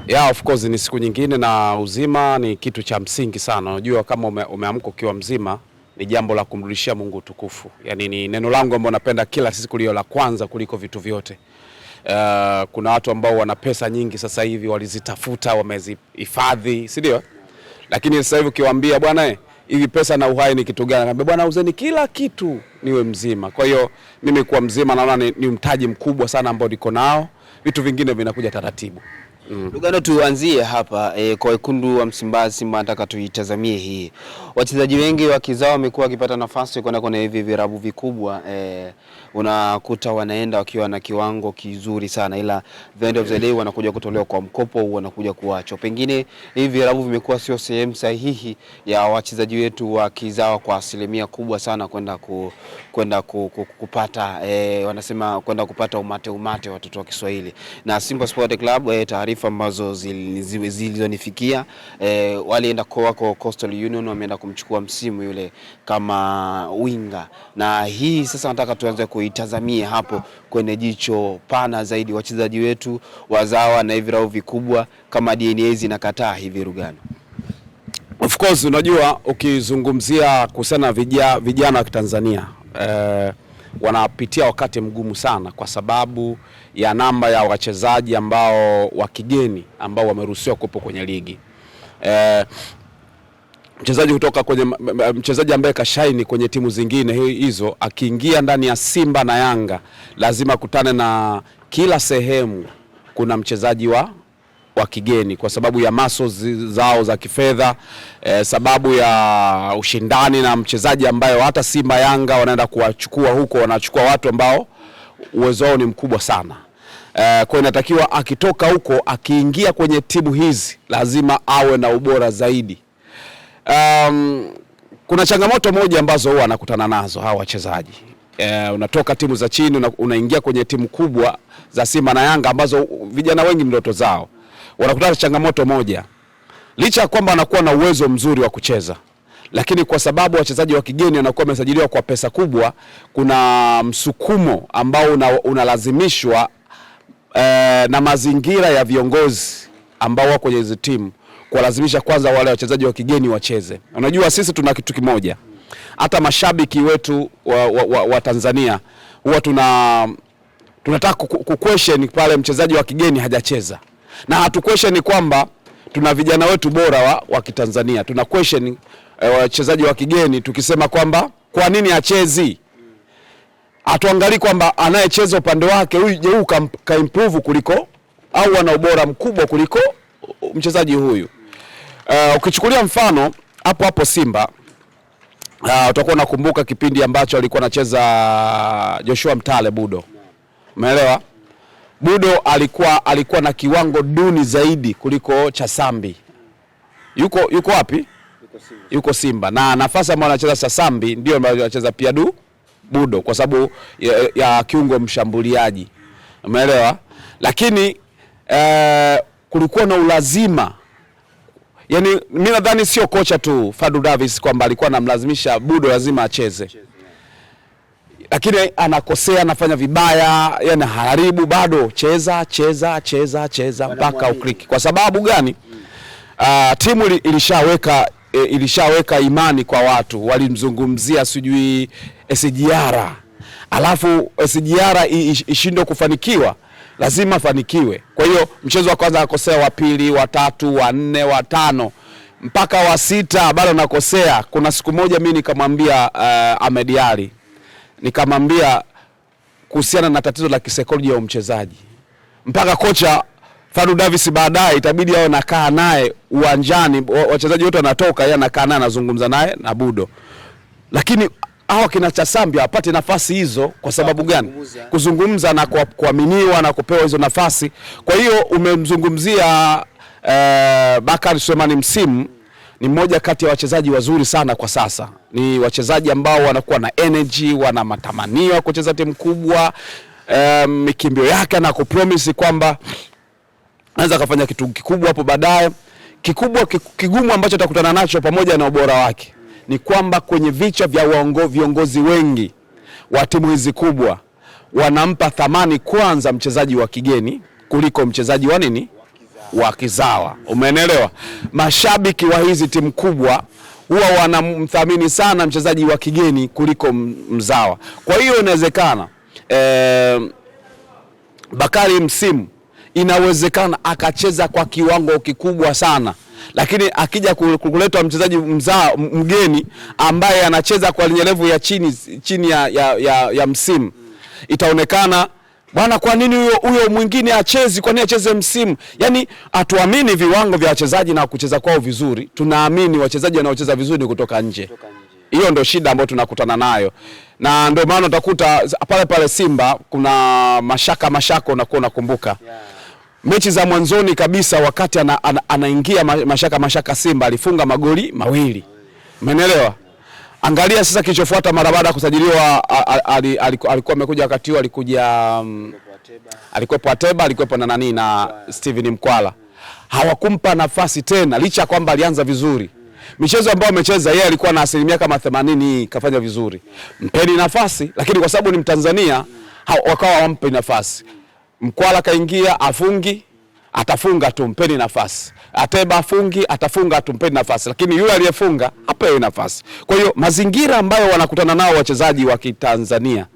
Yeah, of course ni siku nyingine na uzima ni kitu cha msingi sana. Unajua kama umeamka ukiwa mzima ni jambo la kumrudishia Mungu utukufu. Yaani ni neno langu ambalo napenda kila siku lio la kwanza kuliko vitu vyote. Kuna watu ambao wana pesa nyingi sasa hivi walizitafuta, wamezihifadhi, si ndio? Lakini sasa hivi ukiwaambia bwana hivi pesa na uhai ni kitu gani? Anambia bwana uzeni kila kitu niwe mzima. Kwa hiyo mimi kuwa mzima naona ni mtaji mkubwa sana ambao niko nao. Vitu vingine vinakuja taratibu. Lugano, tuanzie hapa kwa wekundu wa Msimbazi Simba, nataka tuitazamie hii. Wachezaji wengi wa kizao wamekuwa wakipata nafasi kwenda kwenye hivi virabu vikubwa, unakuta wanaenda wakiwa na kiwango kizuri sana, ila the end of the day wanakuja kutolewa kwa mkopo, wanakuja kuachwa. Pengine hivi virabu vimekuwa sio sehemu sahihi ya wachezaji wetu wa kizao kwa asilimia kubwa sana kwenda kupata wanasema kwenda kupata umate watoto wa Kiswahili. Na Simba Sport Club taarifa ambazo zilizonifikia walienda kwa Coastal Union, wameenda kumchukua msimu yule kama winga, na hii sasa nataka tuanze kuitazamia hapo kwenye jicho pana zaidi. Wachezaji wetu wazawa na hivi rao vikubwa kama DNA zinakataa hivi Lugano. Of course unajua ukizungumzia kuhusiana vijana wa Tanzania wanapitia wakati mgumu sana kwa sababu ya namba ya wachezaji ambao wa kigeni ambao wameruhusiwa kuwepo kwenye ligi. Mchezaji ambaye kashaini kwenye timu zingine hizo akiingia ndani ya Simba na Yanga lazima kutane na kila sehemu kuna mchezaji wa kigeni kwa sababu ya muscles zao za kifedha, sababu ya ushindani na mchezaji ambaye hata Simba Yanga wanaenda kuwachukua huko, wanachukua watu ambao uwezo wao ni mkubwa sana. Kwa inatakiwa akitoka huko akiingia kwenye timu hizi lazima awe na ubora zaidi. Kuna changamoto moja ambazo huwa anakutana nazo hawa wachezaji. Unatoka timu za chini unaingia kwenye timu kubwa za Simba na Yanga ambazo vijana wengi ndoto zao. Wanakutana changamoto moja. Licha ya kwamba wanakuwa na uwezo mzuri wa kucheza, lakini kwa sababu wachezaji wa kigeni wanakuwa wamesajiliwa kwa pesa kubwa, kuna msukumo ambao unalazimishwa na mazingira ya viongozi ambao wako kwenye hizo timu kuwalazimisha kwanza wale wachezaji wa kigeni wacheze. Unajua sisi tuna kitu kimoja. Hata mashabiki wetu wa Tanzania huwa tunataka kuquestion pale mchezaji wa kigeni hajacheza. Na hatu question kwamba tuna vijana wetu bora wa Kitanzania. Tuna question wachezaji wa kigeni tukisema kwamba kwa nini achezi? Atuangalie kwamba anayecheza upande wake huyu ka improve kuliko au ana ubora mkubwa kuliko mchezaji huyu. Ukichukulia mfano hapo Simba, utakuwa unakumbuka kipindi ambacho alikuwa anacheza Joshua Mtale Budo. Umeelewa? Budo alikuwa na kiwango duni zaidi kuliko Chasambi. Yuko wapi? Yuko Simba. Na nafasi ambayo anacheza Chasambi ndio ambayo anacheza pia Budo kwa sababu ya kiungo mshambuliaji. Umeelewa? Lakini kulikuwa na ulazima. Yaani mimi nadhani sio kocha tu Fadlu Davis kwamba alikuwa anamlazimisha Budo lazima acheze. Lakini anakosea, anafanya vibaya, yani haribu, bado cheza mpaka ukliki. Kwa sababu gani? Timu ilishaweka imani kwa watu, walimzungumzia sijui SGR. Alafu SGR ishindwe kufanikiwa, lazima afanikiwe. Kwa hiyo mchezo wa kwanza akosea, wa pili, wa tatu, wa nne, wa tano mpaka wa sita bado anakosea. Kuna siku moja mimi nikamwambia Ahmed Ali, nikamwambia kuhusiana na tatizo la kisaikolojia ya mchezaji. Mpaka kocha Fadlu Davis baadaye itabidi awe nakaa naye uwanjani, wachezaji wote wanatoka, yeye anakaa naye anazungumza naye na Budo. Lakini hao kina Chasambi hapati nafasi hizo kwa sababu gani? Kuzungumza na kuaminiwa na kupewa hizo nafasi. Kwa hiyo umemzungumzia Bakari Sulemani Msimu, ni mmoja kati ya wachezaji wazuri sana kwa sasa. Ni wachezaji ambao wanakuwa na energy, wana matamanio ya kucheza timu kubwa. Mikimbio yake na kupromise kwamba anaweza kufanya kitu kikubwa hapo baadaye. Kigumu ambacho atakutana nacho pamoja na ubora wake ni kwamba kwenye vichwa vya viongozi wengi wa timu hizi kubwa wanampa thamani kwanza mchezaji wa kigeni kuliko mchezaji wa nini? wa kizawa, umeelewa? Mashabiki wa hizi timu kubwa huwa wanamthamini sana mchezaji wa kigeni kuliko mzawa. Kwa hiyo inawezekana Bakari msimu inawezekana akacheza kwa kiwango kikubwa sana, lakini akija kuletwa mchezaji mgeni ambaye anacheza kwa level ya chini ya msimu, itaonekana bwana, kwa nini huyo mwingine achezi? Kwa nini acheze msimu? Yani atuamini viwango vya wachezaji na kucheza kwao vizuri. Tunaamini wachezaji wanaocheza vizuri kutoka nje. Hiyo ndio shida ambayo tunakutana nayo. Na ndio maana utakuta pale Simba kuna mashaka unakuwa unakumbuka. Mechi za mwanzoni kabisa wakati anaingia mashaka Simba alifunga magoli 2. Umeelewa? Angalia sasa kilichofuata mara baada ya kusajiliwa, alikuwa amekuja wakati huo, alikuwa Ateba, alikuwa na Steven Mkwala. Hawakumpa nafasi tena licha kwamba alianza vizuri. Michezo ambayo amecheza yeye alikuwa na asilimia kama 80 kafanya vizuri. Mpeni nafasi, lakini kwa sababu ni Mtanzania wakawa wampe nafasi. Mkwala kaingia, afungi, atafunga tu, mpeni nafasi. Ateba afungi, atafunga tu, mpeni nafasi. Lakini yule aliyefunga hapewi nafasi. Kwa hiyo mazingira ambayo wanakutana nao wachezaji wa Kitanzania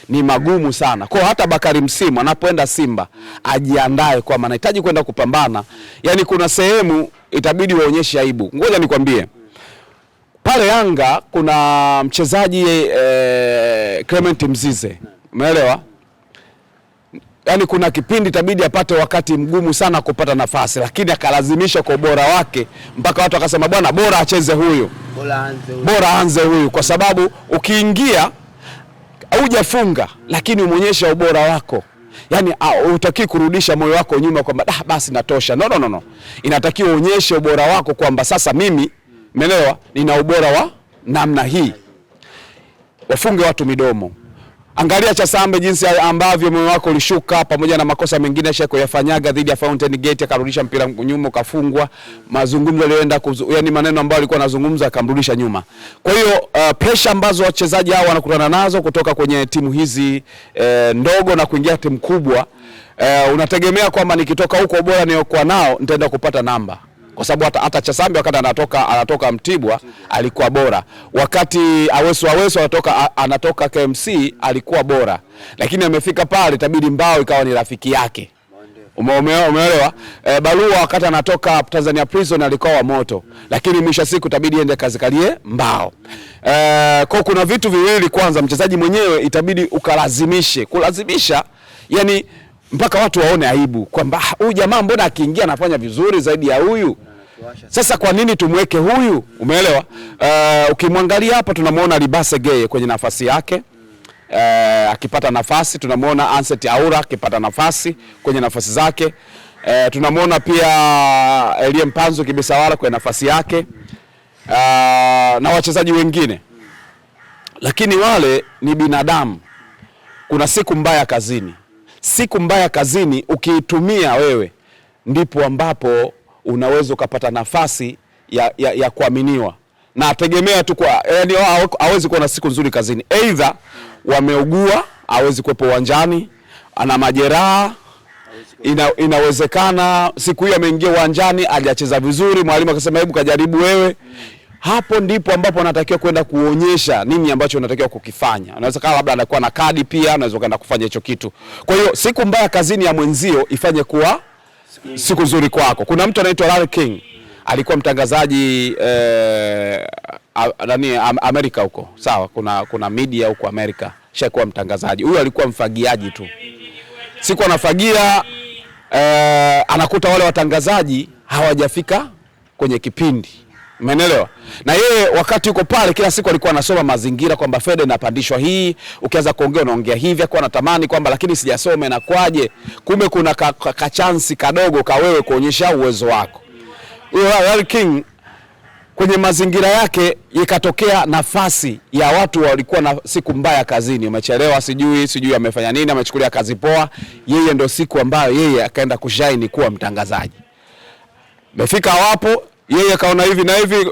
ni magumu sana. Kwa hata Bakari msimu anapoenda Simba ajiandae kwa maana anahitaji kwenda kupambana. Yaani kuna sehemu itabidi waonyeshe aibu. Ngoja nikwambie. Pale Yanga kuna mchezaji Clement Mzize. Umeelewa? Yaani kuna kipindi itabidi apate wakati mgumu sana kupata nafasi, lakini akalazimisha kwa ubora wake mpaka watu wakasema bwana bora acheze huyu. Bora aanze huyu kwa sababu ukiingia hujafunga lakini umeonyesha ubora wako. Yaani hutaki kurudisha moyo wako nyuma kwamba basi natosha. No. Inatakiwa uonyeshe ubora wako kwamba sasa mimi, umeelewa, nina ubora wa namna hii. Wafunge watu midomo. Angalia Chasambe jinsi ambavyo moyo wako ulishuka pamoja na makosa mengine shako yafanyaga dhidi ya Fountain Gate, akarudisha mpira nyuma ukafungwa. Mazungumzo yalienda yani maneno ambayo alikuwa anazungumza akamrudisha nyuma. Kwa hiyo pressure ambazo wachezaji hao wanakutana nazo kutoka kwenye timu hizi ndogo na kuingia timu kubwa, unategemea kwamba nikitoka huko bora niokuwa nao nitaenda kupata namba. Kwa sababu hata Chasambe wakati anatoka Mtibwa alikuwa bora. Wakati Awesu anatoka KMC alikuwa bora. Lakini amefika pale itabidi Mbao ikawa ni rafiki yake. Umeelewa? Barua wakati anatoka Tanzania Prison alikuwa wa moto. Lakini mwisho siku itabidi ende kazikalie Mbao. Kwa kuna vitu viwili, kwanza mchezaji mwenyewe itabidi kulazimisha yani mpaka watu waone aibu kwamba huyu jamaa mbona akiingia anafanya vizuri zaidi ya huyu. Sasa kwa nini tumweke huyu? Umeelewa? Ukimwangalia hapa tunamuona Libase Geye kwenye nafasi yake. Akipata nafasi tunamuona Anset Aura akipata nafasi kwenye nafasi zake. Tunamuona pia Elie Mpanzu Kibisawala kwenye nafasi yake. Na wachezaji wengine. Lakini wale ni binadamu. Kuna siku mbaya kazini. Siku mbaya kazini ukiitumia wewe ndipo ambapo unaweza ukapata nafasi ya kuaminiwa. Na tegemea tu kwa yani hawezi kuwa na siku nzuri kazini. Either wameugua, hawezi kuwepo uwanjani, ana majeraha, inawezekana siku hiyo ameingia uwanjani hajacheza vizuri, mwalimu akasema hebu kajaribu wewe. Hapo ndipo ambapo anatakiwa kwenda kuonyesha nini ambacho unatakiwa kukifanya. Unaweza kama labda anakuwa na kadi pia, unaweza kwenda kufanya hicho kitu. Kwa hiyo siku mbaya kazini ya mwenzio ifanye kuwa siku nzuri kwako. Kuna mtu anaitwa Larry King, alikuwa mtangazaji Amerika huko. Sawa, kuna media huko Amerika, shakuwa mtangazaji. Huyu alikuwa mfagiaji tu. Siku anafagia anakuta wale watangazaji hawajafika kwenye kipindi. Umeelewa? Na yeye wakati yuko pale kila siku alikuwa anasoma mazingira kwamba Fede inapandishwa hii, ukianza kuongea unaongea hivi, kwa anatamani kwamba lakini sijasoma na kwaje. Kumbe kuna kachansi kadogo ka wewe kuonyesha uwezo wako. Huyo Larry King kwenye mazingira yake ikatokea nafasi ya watu walikuwa na siku mbaya kazini, umechelewa sijui amefanya nini, amechukulia kazi poa, yeye ndio siku ambayo yeye akaenda kushine kuwa mtangazaji. Mefika wapo yeye kaona hivi na hivi,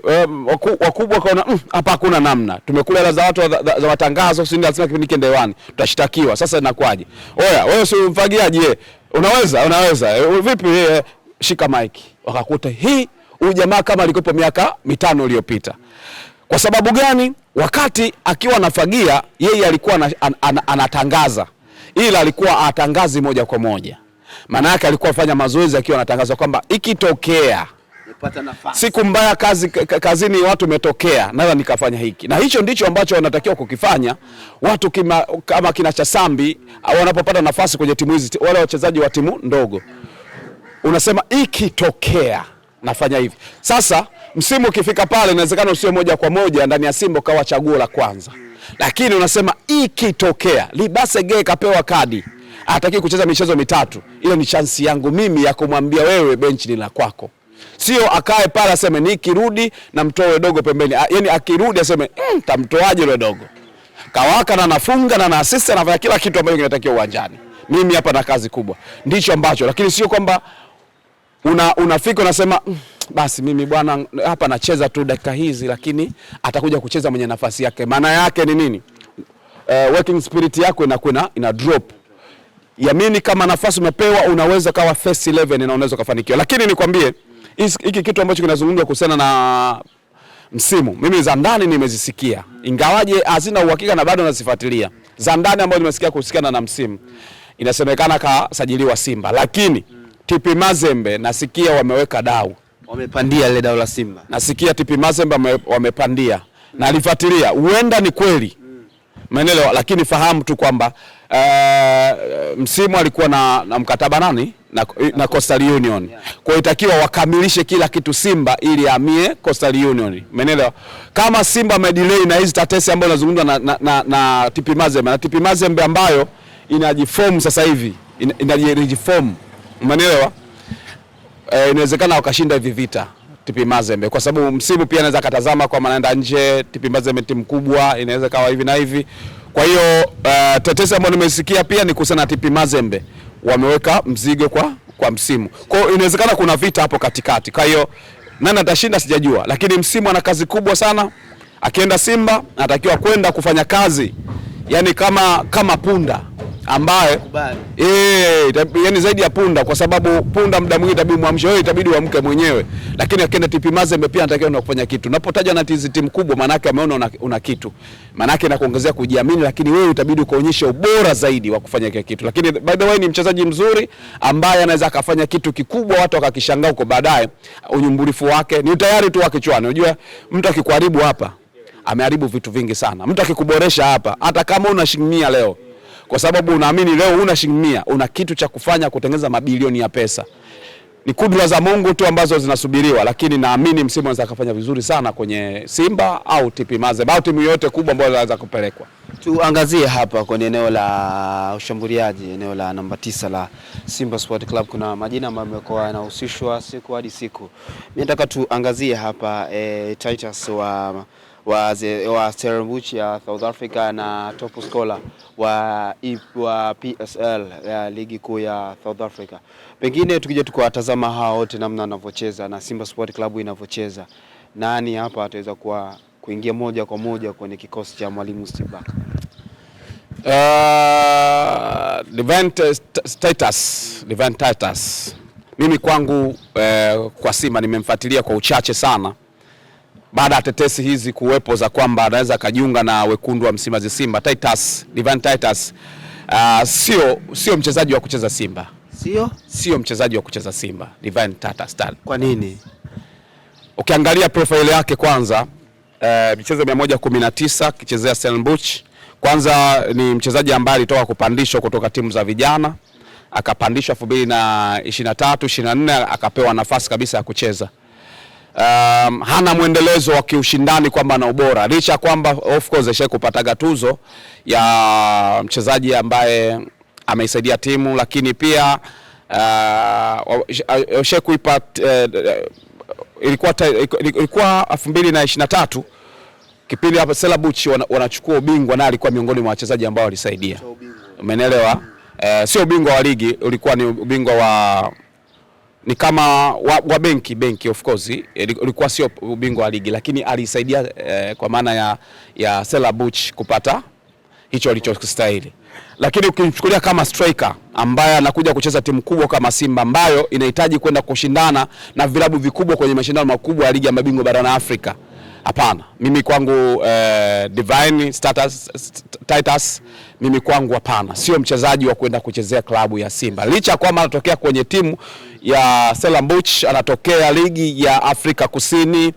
wakubwa kaona hapa hakuna namna. Tumekula hela za watu za matangazo, si lazima kipindi kende hewani. Tutashtakiwa. Sasa inakwaje? Oya, wewe si mfagiaji Unaweza. Vipi shika mic, wakakuta huyu jamaa kama alikuwa miaka 5 iliyopita. Kwa sababu gani? Wakati akiwa anafagia yeye alikuwa anatangaza, ila alikuwa atangazi moja kwa moja. Maana yake alikuwa afanya mazoezi akiwa anatangaza kwamba ikitokea nipata nafasi, siku mbaya kazini watu umetokea, naweza nikafanya hiki. Na hicho ndicho ambacho wanatakiwa kukifanya watu kama kina Chasambi wanapopata nafasi kwenye timu hizi, wale wachezaji wa timu ndogo. Unasema ikitokea nafanya hivi. Sasa msimu ukifika pale inawezekana usio moja kwa moja ndani ya Simba kawa chaguo la kwanza. Lakini unasema ikitokea Libase Gay kapewa kadi, hataki kucheza michezo 3, ile ni chance yangu mimi ya kumwambia wewe benchi ni la kwako. Sio akae pale aseme nikirudi na mtoe dogo pembeni. Yaani akirudi aseme tamtoaje yule dogo. Kawaka na nafunga na assist, anafanya kila kitu ambacho kinatakiwa uwanjani. Mimi hapa na kazi kubwa. Ndicho ambacho, lakini sio kwamba unafika unasema basi mimi bwana hapa nacheza tu dakika hizi, lakini atakuja kucheza mwenye nafasi yake. Maana yake ni nini? Working spirit yako inakuwa ina drop. Yamini kama nafasi umepewa unaweza kawa first 11 na unaweza kufanikiwa. Lakini nikwambie hiki kitu ambacho kinazungumzwa kuhusiana na msimu, mimi za ndani nimezisikia, ingawaje hazina uhakika na bado nazifuatilia. Za ndani ambazo nimesikia kuhusiana na msimu, inasemekana kasajiliwa Simba, lakini TP Mazembe nasikia wameweka dau, wamepandia ile dau la Simba. Nasikia TP Mazembe wamepandia na alifuatilia, huenda ni kweli. Maendeleo, lakini fahamu tu kwamba msimu alikuwa na mkataba nani na Coastal Union. Kwa hiyo itakiwa wakamilishe kila kitu Simba ili ahamie Coastal Union. Maendeleo, kama Simba amedelay na hizi tatesi ambazo nazungumzwa na TP Mazembe, na TP Mazembe ambayo inajiform sasa hivi, inajireform. Maendeleo, inawezekana wakashinda hivi vita TP Mazembe, kwa sababu msimu pia anaweza katazama kwa manaenda nje. TP Mazembe timu kubwa, inaweza kawa hivi na hivi. Kwa hiyo tetesi ambayo nimesikia pia ni kuhusiana na TP Mazembe wameweka mzigo kwa msimu. Kwa hiyo inawezekana kuna vita hapo katikati. Kwa hiyo nani atashinda sijajua, lakini msimu ana kazi kubwa sana. Akienda Simba anatakiwa kwenda kufanya kazi yani kama punda ambaye yani zaidi ya punda, kwa sababu punda muda mwingi itabidi muamshe wewe, itabidi uamke mwenyewe. Lakini akienda TP Mazembe pia anatakiwa na kufanya kitu. Unapotaja na timu kubwa, maana yake ameona una kitu, maana yake inakuongezea kujiamini, lakini wewe utabidi kuonyesha ubora zaidi wa kufanya kile kitu. Lakini by the way ni mchezaji mzuri ambaye anaweza akafanya kitu kikubwa, watu wakakishangaa huko baadaye. Unyumbulifu wake ni tayari tu wa kichwani. Unajua mtu akikuharibu hapa ameharibu vitu vingi sana. Mtu akikuboresha hapa, hata kama una shilingi 100 leo, kwa sababu unaamini leo una shilingi 100, una kitu cha kufanya kutengeneza mabilioni ya pesa. Ni kudra za Mungu tu ambazo zinasubiriwa, lakini naamini msimu anaweza kufanya vizuri sana kwenye Simba au TP Mazembe au timu yote kubwa ambayo inaweza kupelekwa. Tuangazie hapa kwenye eneo la ushambuliaji, eneo la namba 9 la Simba Sport Club. Kuna majina ambayo yamekuwa yanahusishwa siku hadi siku. Mimi nataka tuangazie hapa Titus wa Stellenbosch ya South Africa na top scorer wa PSL ya ligi kuu ya South Africa. Pengine tukija tukawatazama hao wote namna wanavyocheza na Simba Sport Club inavyocheza, nani hapa ataweza kuingia moja kwa moja kwenye kikosi cha Mwalimu Steve Barker? Titus. Mimi kwangu kwa Simba nimemfuatilia kwa uchache sana. Baada ya tetesi hizi kuwepo za kwamba anaweza kujiunga na wekundu wa Msimbazi Simba, Titus sio mchezaji wa kucheza Simba. Sio mchezaji wa kucheza Simba, Titus. Kwa nini? Ukiangalia profile yake kwanza, michezo 119 kichezea Stellenbosch. Kwanza ni mchezaji ambaye alitoka kupandishwa kutoka timu za vijana, akapandishwa 2023-24 akapewa nafasi kabisa ya kucheza. Hana mwendelezo wa kiushindani kwamba ana ubora, licha kwamba of course ashaye kupata tuzo ya mchezaji ambaye ameisaidia timu, lakini pia ashaye kuipa ilikuwa 2023 kipindi hapa Stellenbosch wanachukua ubingwa, na alikuwa miongoni mwa wachezaji ambao walisaidia. Umeelewa? Sio ubingwa wa ligi, ulikuwa ni ubingwa wa ni kama wa benki of course, ulikuwa sio ubingwa wa ligi, lakini alisaidia kwa maana ya Stellenbosch kupata hicho alichostahili. lakini ukimchukulia kama striker ambaye anakuja kucheza timu kubwa kama Simba ambayo inahitaji kwenda kushindana na vilabu vikubwa kwenye mashindano makubwa ya ligi ya mabingwa barani Afrika, hapana. Mimi kwangu Divine Titus, mimi kwangu hapana, sio mchezaji wa kwenda kuchezea klabu ya Simba. Licha kwamba anatokea kwenye timu ya Stellenbosch, anatokea ligi ya Afrika Kusini,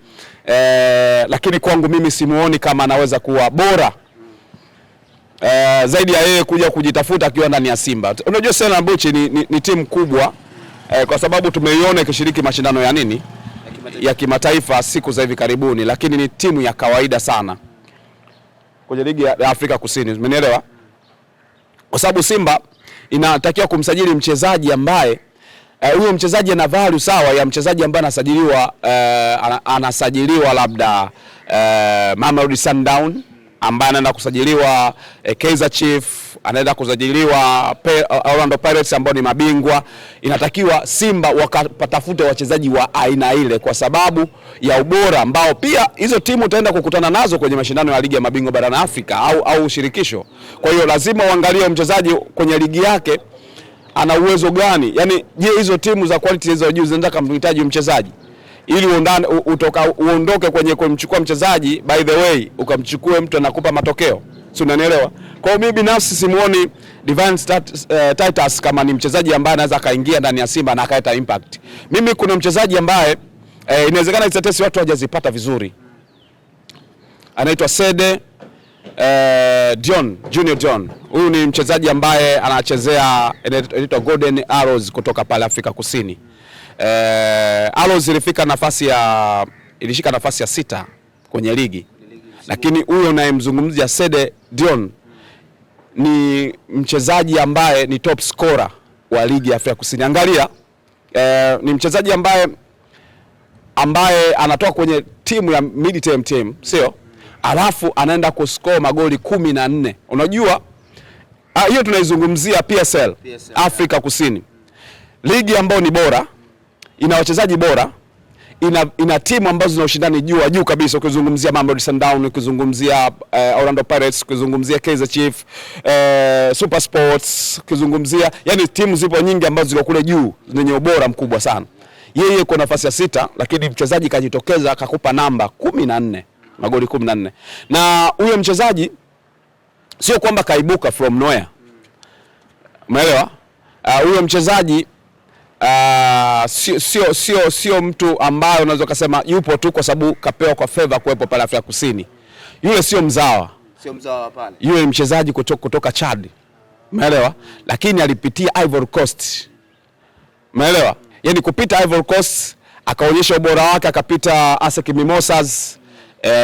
lakini kwangu mimi simuoni kama anaweza kuwa bora zaidi ya yeye kuja kujitafuta akiwa ndani ya Simba. Unajua Stellenbosch ni timu kubwa kwa sababu tumeiona ikishiriki mashindano ya nini ya kimataifa siku za hivi karibuni, lakini ni timu ya kawaida sana kwenye ligi ya Afrika Kusini. Umenielewa? Kwa sababu Simba inatakiwa kumsajili mchezaji ambaye huyo mchezaji ana value sawa ya mchezaji ambaye anasajiliwa labda Mamelodi Sundowns, ambaye anaenda kusajiliwa Kaizer Chiefs, anaenda kusajiliwa Orlando Pirates ambao ni mabingwa. Inatakiwa Simba wakatafute wachezaji wa aina ile kwa sababu ya ubora ambao pia hizo timu utaenda kukutana nazo kwenye mashindano ya ligi ya mabingwa barani Afrika au shirikisho. Kwa hiyo lazima uangalie mchezaji kwenye ligi yake ana uwezo gani. Yaani je, hizo timu za quality hizo juu zinataka kumhitaji mchezaji ili uondoke kwenye kumchukua mchezaji by the way ukamchukue mtu anakupa matokeo. Si unanielewa? Kwa hiyo mimi binafsi simuoni Divine Titus kama ni mchezaji ambaye anaweza kaingia ndani ya Simba na akaleta impact. Mimi kuna mchezaji ambaye inawezekana itetesi watu hawajazipata vizuri. Anaitwa Sede Junior John. Huyu ni mchezaji ambaye anachezea inaitwa Golden Arrows kutoka pale Afrika Kusini. Arrows ilishika nafasi ya 6 kwenye ligi. Lakini huyo unayemzungumzia Sede Dion ni mchezaji ambaye ni top scorer wa ligi ya Afrika Kusini. Angalia, ni mchezaji ambaye anatoka kwenye timu ya mid-term team, sio? Alafu anaenda kuscore magoli 14. Unajua hiyo tunaizungumzia PSL Afrika Kusini. Ligi ambayo ni bora, ina wachezaji bora, ina timu ambazo zina ushindani juu kabisa. Ukizungumzia Mamelodi Sundowns, ukizungumzia Orlando Pirates, ukizungumzia Kaizer Chiefs, Super Sports, ukizungumzia yani timu zipo nyingi ambazo ziko kule juu zenye ubora mkubwa sana. Yeye yuko nafasi ya 6, lakini mchezaji kajitokeza akakupa namba 14, magoli 14. Na huyo mchezaji sio kwamba kaibuka from nowhere. Umeelewa? Huyo mchezaji sio mtu ambaye unaweza kusema yupo tu kwa sababu kapewa kwa favor kuwepo pale Afrika Kusini. Yule sio mzawa. Sio mzawa pale. Yule ni mchezaji kutoka Chad. Umeelewa? Lakini alipitia Ivory Coast. Umeelewa? Yaani kupita Ivory Coast akaonyesha ubora wake, akapita ASEC Mimosas.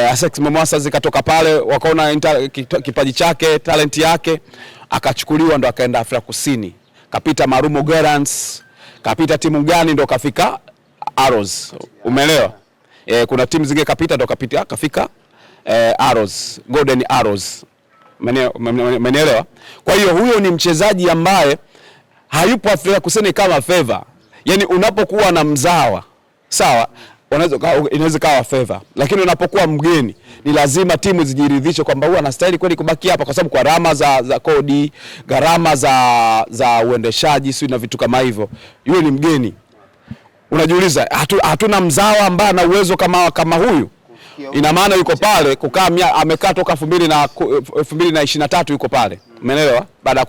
ASEC Mimosas ikatoka pale wakaona kipaji chake, talent yake, akachukuliwa ndo akaenda Afrika Kusini. Kapita Marumo Gallants, kapita timu gani ndo kafika Arrows. Umeelewa? Kuna timu zingine kapita ndo kafika Arrows, Golden Arrows. Umeelewa? Kwa hiyo huyo ni mchezaji ambaye hayupo Afrika Kusini kama favor. Yaani unapokuwa na mzawa, sawa, inaweza kawa favor. Lakini unapokuwa mgeni, ni lazima timu zijiridhishe kwamba huyu anastahili kweli kubaki hapa, kwa sababu kwa gharama za kodi, gharama za uendeshaji, si na vitu kama hivyo. Yule ni mgeni. Unajiuliza, hatuna mzawa ambaye ana uwezo kama huyu. Ina maana yuko pale amekaa toka 2023 yuko pale. Umeelewa? Baada ya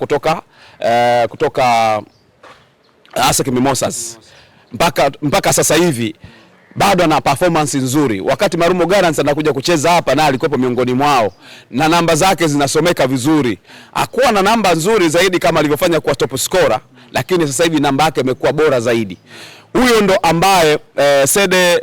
kutoka ASEC Mimosas mpaka sasa hivi bado ana performance nzuri. Wakati Marumo Gallants anakuja kucheza hapa na alikuwa miongoni mwao na namba zake zinasomeka vizuri. Hakuwa na namba nzuri zaidi kama alivyofanya kwa top scorer, lakini sasa hivi namba yake imekuwa bora zaidi. Huyo ndo ambaye Sede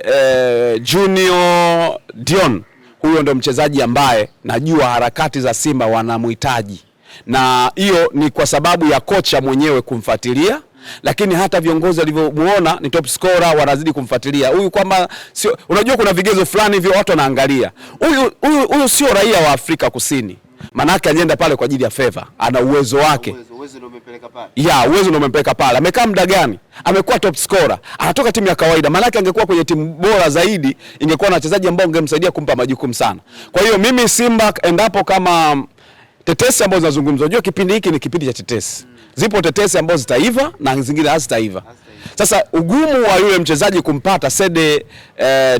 Junior Dion, huyo ndo mchezaji ambaye najua harakati za Simba wanamhitaji. Na hiyo ni kwa sababu ya kocha mwenyewe kumfuatilia, lakini hata viongozi walivyomuona ni top scorer wanazidi kumfuatilia. Huyu kwamba sio, unajua kuna vigezo fulani hivyo watu wanaangalia. Huyu sio raia wa Afrika Kusini. Manake ajenda pale kwa ajili ya favor. Ana uwezo wake. Uwezo ndio umempeleka pale. Uwezo ndio umempeleka pale. Amekaa muda gani? Amekuwa top scorer. Anatoka timu ya kawaida. Manake angekuwa kwenye timu bora zaidi, ingekuwa na wachezaji ambao wangemsaidia kumpa majukumu sana. Kwa hiyo mimi Simba endapo kama tetesi ambazo zinazungumzwa. Unajua kipindi hiki ni kipindi cha tetesi. Zipo tetesi ambazo zitaiva na zingine hazitaiva. Sasa ugumu wa yule mchezaji kumpata Sede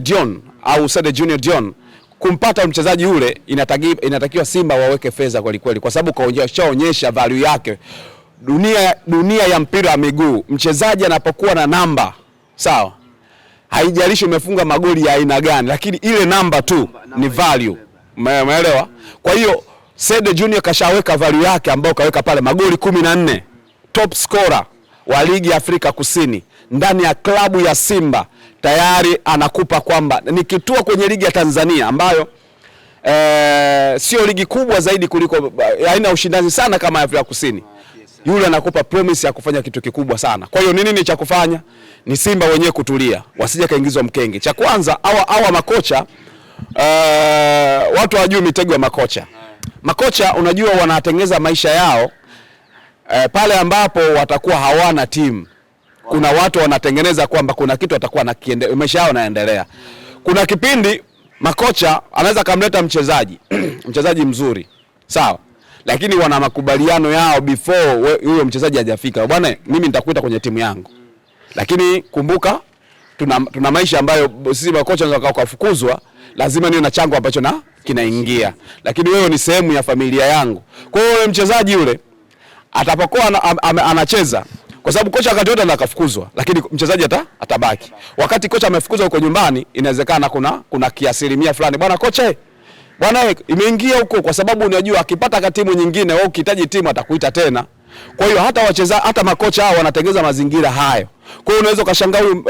Dion au Sede Junior Dion, kumpata mchezaji yule inatakiwa Simba waweke fedha kweli kweli, kwa sababu kaonyesha value yake. Dunia ya mpira wa miguu, mchezaji anapokuwa na namba sawa, haijalishi umefunga magoli ya aina gani, lakini ile namba tu ni value. Umeelewa? Kwa hiyo Sede Junior kashaweka value yake ambayo kaweka pale magoli 14, top scorer wa ligi ya Afrika Kusini ndani ya klabu ya Simba, tayari anakupa kwamba nikitua kwenye ligi ya Tanzania ambayo sio ligi kubwa zaidi kuliko, haina ushindani sana kama Afrika Kusini, yule anakupa promise ya kufanya kitu kikubwa sana. Kwa hiyo nini cha kufanya? Ni Simba wenyewe kutulia, wasije kaingizwa mkenge. Cha kwanza hawa makocha, watu hawajui mitego ya makocha. Makocha unajua wanatengeneza maisha yao pale ambapo watakuwa hawana timu. Kuna watu wanatengeneza kwamba kuna kitu atakuwa na maisha yao yanaendelea. Kuna kipindi makocha anaweza kumleta mchezaji mzuri, sawa, lakini wana makubaliano yao before huyo mchezaji hajafika. Bwana, mimi nitakuita kwenye timu yangu. Lakini kumbuka tuna maisha ambayo sisi makocha tunataka kufukuzwa, lazima niwe na chango ambacho na kinaingia. Lakini wewe ni sehemu ya familia yangu. Kwa hiyo mchezaji yule atapokuwa anacheza, kwa sababu kocha wakati wote anakafukuzwa, lakini mchezaji atabaki. Wakati kocha amefukuzwa huko nyumbani, inawezekana kuna kiasilimia fulani, bwana kocha bwana imeingia huko, kwa sababu unajua akipata timu nyingine wewe ukihitaji timu atakuita tena. Kwa hiyo hata makocha hao wanatengeneza mazingira hayo. Kwa hiyo unaweza ukashangaa huyu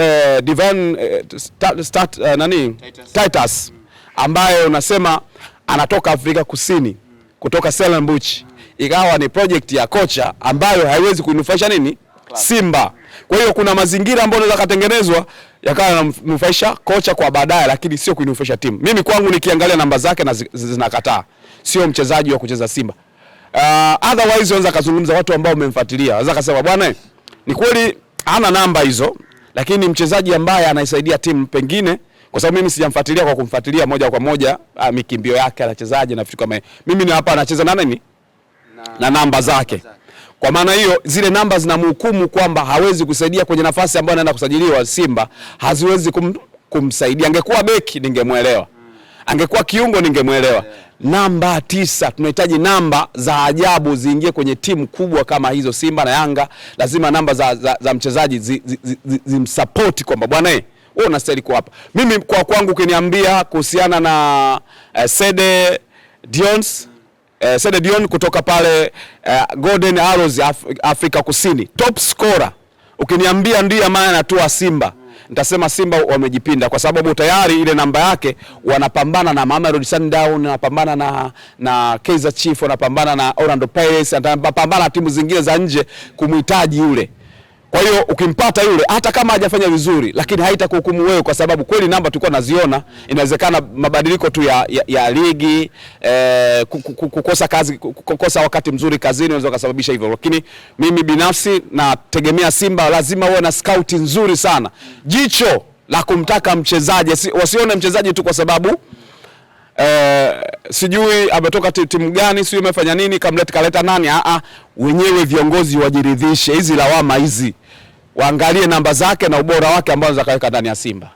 Titus ambaye unasema anatoka Afrika Kusini kutoka Stellenbosch, ikawa ni project ya kocha ambayo haiwezi kuinufaisha nini Simba. Kwa hiyo kuna mazingira ambayo yanaweza kutengenezwa yakawa yananufaisha kocha kwa baadaye, lakini sio kuinufaisha timu. Mimi kwangu nikiangalia namba zake na zinakataa, sio mchezaji wa kucheza Simba. Otherwise wanaweza kuzungumza watu ambao wamemfuatilia, wanaweza kusema bwana ni kweli hana namba hizo, lakini mchezaji ambaye anaisaidia timu pengine, kwa sababu mimi sijamfuatilia kwa kumfuatilia moja kwa moja mikimbio yake anachezaje na vitu kama mimi ni hapa anacheza na nini na namba zake. Kwa maana hiyo zile namba zinamhukumu kwamba hawezi kusaidia kwenye nafasi ambayo anaenda kusajiliwa Simba, haziwezi kumsaidia. Angekuwa beki ningemuelewa, angekuwa kiungo ningemuelewa. Namba 9, tunahitaji namba za ajabu ziingie kwenye timu kubwa kama hizo Simba na Yanga. Lazima namba za mchezaji zimsupport kwamba bwana wewe unastahili kwa hapa. Mimi kwa kwangu ukiniambia kuhusiana na Sede Dion kutoka pale Golden Arrows Afrika Kusini, top scorer, ukiniambia ndiye maana anatoa Simba, nitasema Simba wamejipinda, kwa sababu tayari ile namba yake wanapambana na Mamelodi Sundowns, wanapambana na Kaizer Chiefs, wanapambana na Orlando Pirates, wanapambana na timu zingine za nje kumhitaji yule. Kwa hiyo ukimpata yule hata kama hajafanya vizuri, lakini haitakuhukumu wewe, kwa sababu kweli namba tulikuwa naziona. Inawezekana mabadiliko tu ya ligi, kukosa kazi, kukosa wakati mzuri kazini unaweza kusababisha hivyo. Lakini mimi binafsi nategemea Simba lazima uwe na scout nzuri sana, jicho la kumtaka mchezaji, wasione mchezaji tu kwa sababu sijui ametoka timu gani, sijui amefanya nini, kaleta nani. Wenyewe viongozi wajiridhishe hizi lawama hizi, waangalie namba zake na ubora wake ambao anaweza kaweka ndani ya Simba.